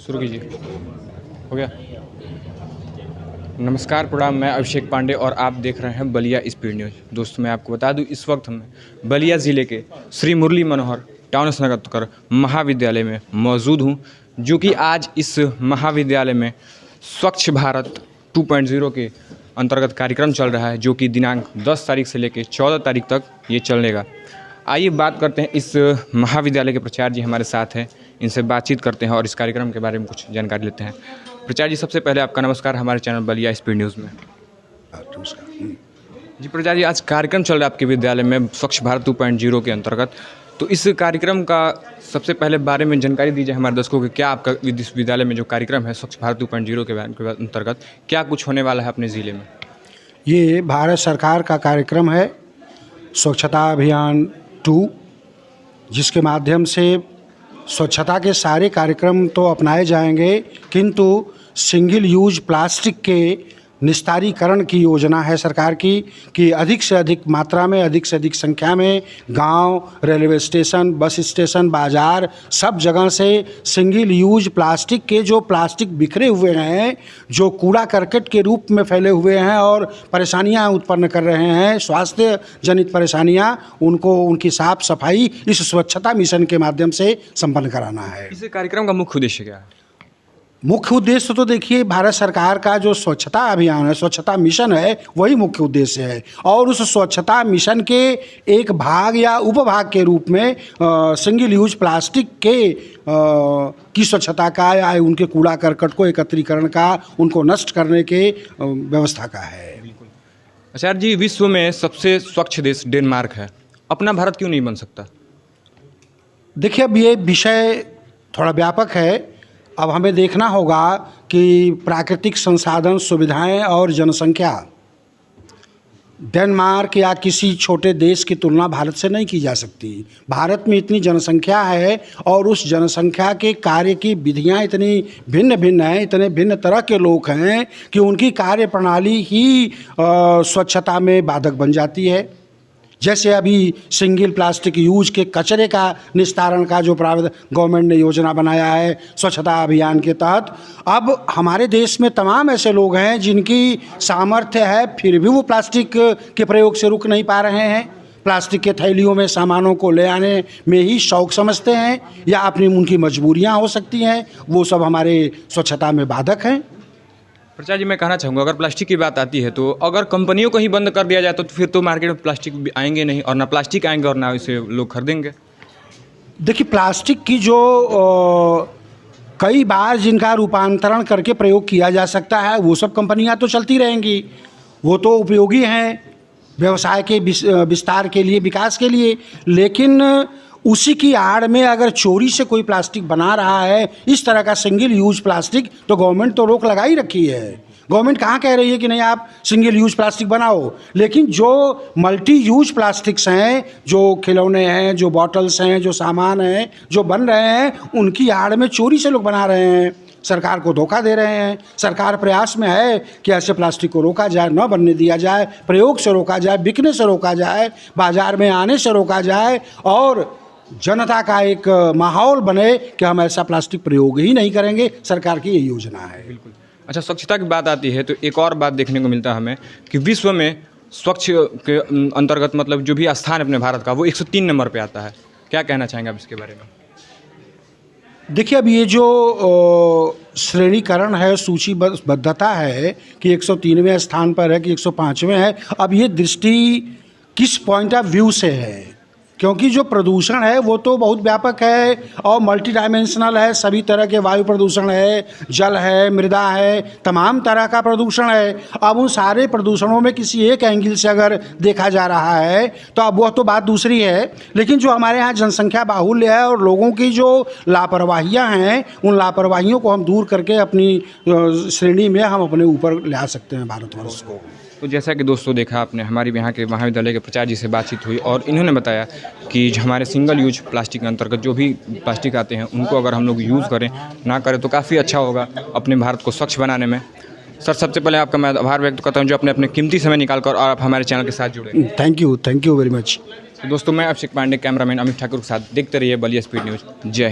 शुरू कीजिए। हो गया। नमस्कार, प्रणाम। मैं अभिषेक पांडे और आप देख रहे हैं बलिया स्पीड न्यूज़। दोस्तों, मैं आपको बता दूं, इस वक्त हम बलिया ज़िले के श्री मुरली मनोहर टाउन स्नातकोत्तर महाविद्यालय में मौजूद हूं, जो कि आज इस महाविद्यालय में स्वच्छ भारत 2.0 के अंतर्गत कार्यक्रम चल रहा है, जो कि दिनांक 10 तारीख से लेकर 14 तारीख तक ये चलेगा। आइए बात करते हैं, इस महाविद्यालय के प्राचार्य जी हमारे साथ हैं, इनसे बातचीत करते हैं और इस कार्यक्रम के बारे में कुछ जानकारी लेते हैं। प्राचार्य जी, सबसे पहले आपका नमस्कार हमारे चैनल बलिया स्पीड न्यूज़ में। नमस्कार जी प्राचार्य जी, आज कार्यक्रम चल रहा है आपके विद्यालय में स्वच्छ भारत 2.0 के अंतर्गत, तो इस कार्यक्रम का सबसे पहले बारे में जानकारी दीजिए हमारे दर्शकों को। क्या आपका इस विद्यालय में जो कार्यक्रम है स्वच्छ भारत 2.0 के अंतर्गत क्या कुछ होने वाला है अपने ज़िले में? ये भारत सरकार का कार्यक्रम है स्वच्छता अभियान 2, जिसके माध्यम से स्वच्छता के सारे कार्यक्रम तो अपनाए जाएंगे, किंतु सिंगल यूज प्लास्टिक के निस्तारीकरण की योजना है सरकार की, कि अधिक से अधिक मात्रा में, अधिक से अधिक संख्या में गांव, रेलवे स्टेशन, बस स्टेशन, बाज़ार, सब जगह से सिंगल यूज प्लास्टिक के जो प्लास्टिक बिखरे हुए हैं, जो कूड़ा करकट के रूप में फैले हुए हैं और परेशानियां उत्पन्न कर रहे हैं, स्वास्थ्य जनित परेशानियां, उनकी साफ सफाई इस स्वच्छता मिशन के माध्यम से संपन्न कराना है। इस कार्यक्रम का मुख्य उद्देश्य क्या है? मुख्य उद्देश्य तो देखिए, भारत सरकार का जो स्वच्छता अभियान है, स्वच्छता मिशन है, वही मुख्य उद्देश्य है। और उस स्वच्छता मिशन के एक भाग या उपभाग के रूप में सिंगल यूज प्लास्टिक के की स्वच्छता का या उनके कूड़ा करकट को एकत्रीकरण का, उनको नष्ट करने के व्यवस्था का है। आचार्य जी, विश्व में सबसे स्वच्छ देश डेनमार्क है, अपना भारत क्यों नहीं बन सकता? देखिए, अब ये विषय थोड़ा व्यापक है। अब हमें देखना होगा कि प्राकृतिक संसाधन, सुविधाएं और जनसंख्या डेनमार्क या किसी छोटे देश की तुलना भारत से नहीं की जा सकती। भारत में इतनी जनसंख्या है और उस जनसंख्या के कार्य की विधियां इतनी भिन्न भिन्न हैं, इतने भिन्न तरह के लोग हैं कि उनकी कार्य प्रणाली ही स्वच्छता में बाधक बन जाती है। जैसे अभी सिंगल प्लास्टिक यूज के कचरे का निस्तारण का जो प्रावधान गवर्नमेंट ने योजना बनाया है स्वच्छता अभियान के तहत, अब हमारे देश में तमाम ऐसे लोग हैं जिनकी सामर्थ्य है, फिर भी वो प्लास्टिक के प्रयोग से रुक नहीं पा रहे हैं। प्लास्टिक के थैलियों में सामानों को ले आने में ही शौक समझते हैं, या अपनी उनकी मजबूरियाँ हो सकती हैं, वो सब हमारे स्वच्छता में बाधक हैं। प्रचार जी, मैं कहना चाहूँगा, अगर प्लास्टिक की बात आती है तो अगर कंपनियों को ही बंद कर दिया जाए तो फिर तो मार्केट में प्लास्टिक भी आएंगे नहीं, और ना प्लास्टिक आएंगे और ना इसे लोग खरीदेंगे। देखिए, प्लास्टिक की जो कई बार जिनका रूपांतरण करके प्रयोग किया जा सकता है, वो सब कंपनियां तो चलती रहेंगी, वो तो उपयोगी हैं व्यवसाय के विस्तार के लिए, विकास के लिए। लेकिन उसी की आड़ में अगर चोरी से कोई प्लास्टिक बना रहा है, इस तरह का सिंगल यूज प्लास्टिक, तो गवर्नमेंट तो रोक लगा ही रखी है। गवर्नमेंट कहाँ कह रही है कि नहीं आप सिंगल यूज प्लास्टिक बनाओ, लेकिन जो मल्टी यूज प्लास्टिक्स हैं, जो खिलौने हैं, जो बॉटल्स हैं, जो सामान हैं, जो बन रहे हैं, उनकी आड़ में चोरी से लोग बना रहे हैं, सरकार को धोखा दे रहे हैं। सरकार प्रयास में है कि ऐसे प्लास्टिक को रोका जाए, न बनने दिया जाए, प्रयोग से रोका जाए, बिकने से रोका जाए, बाजार में आने से रोका जाए, और जनता का एक माहौल बने कि हम ऐसा प्लास्टिक प्रयोग ही नहीं करेंगे। सरकार की ये योजना है। बिल्कुल। अच्छा, स्वच्छता की बात आती है तो एक और बात देखने को मिलता है हमें कि विश्व में स्वच्छ के अंतर्गत मतलब जो भी स्थान है अपने भारत का, वो 103 नंबर पे आता है। क्या कहना चाहेंगे आप इसके बारे में? देखिए, अब ये जो श्रेणीकरण है, सूचीबद्धता है कि 103वें स्थान पर है कि 105वें है, अब ये दृष्टि किस पॉइंट ऑफ व्यू से है, क्योंकि जो प्रदूषण है वो तो बहुत व्यापक है और मल्टी डायमेंशनल है। सभी तरह के वायु प्रदूषण है, जल है, मृदा है, तमाम तरह का प्रदूषण है। अब उन सारे प्रदूषणों में किसी एक एंगल से अगर देखा जा रहा है तो अब वह तो बात दूसरी है। लेकिन जो हमारे यहाँ जनसंख्या बाहुल्य है और लोगों की जो लापरवाहियाँ हैं, उन लापरवाहियों को हम दूर करके अपनी श्रेणी में हम अपने ऊपर ला सकते हैं भारतवर्ष को। तो जैसा कि दोस्तों देखा आपने, हमारे यहाँ के महाविद्यालय के प्राचार्य जी से बातचीत हुई और इन्होंने बताया कि जो हमारे सिंगल यूज प्लास्टिक के अंतर्गत जो भी प्लास्टिक आते हैं, उनको अगर हम लोग यूज़ करें ना करें तो काफ़ी अच्छा होगा अपने भारत को स्वच्छ बनाने में। सर, सबसे पहले आपका मैं आभार व्यक्त करता हूँ जो अपने कीमती समय निकाल कर और आप हमारे चैनल के साथ जुड़े। Thank you very much. तो दोस्तों, मैं अभिषेक पांडे, कैमरामैन अमित ठाकुर के साथ देखते रहिए बलिया स्पीड न्यूज़। जय।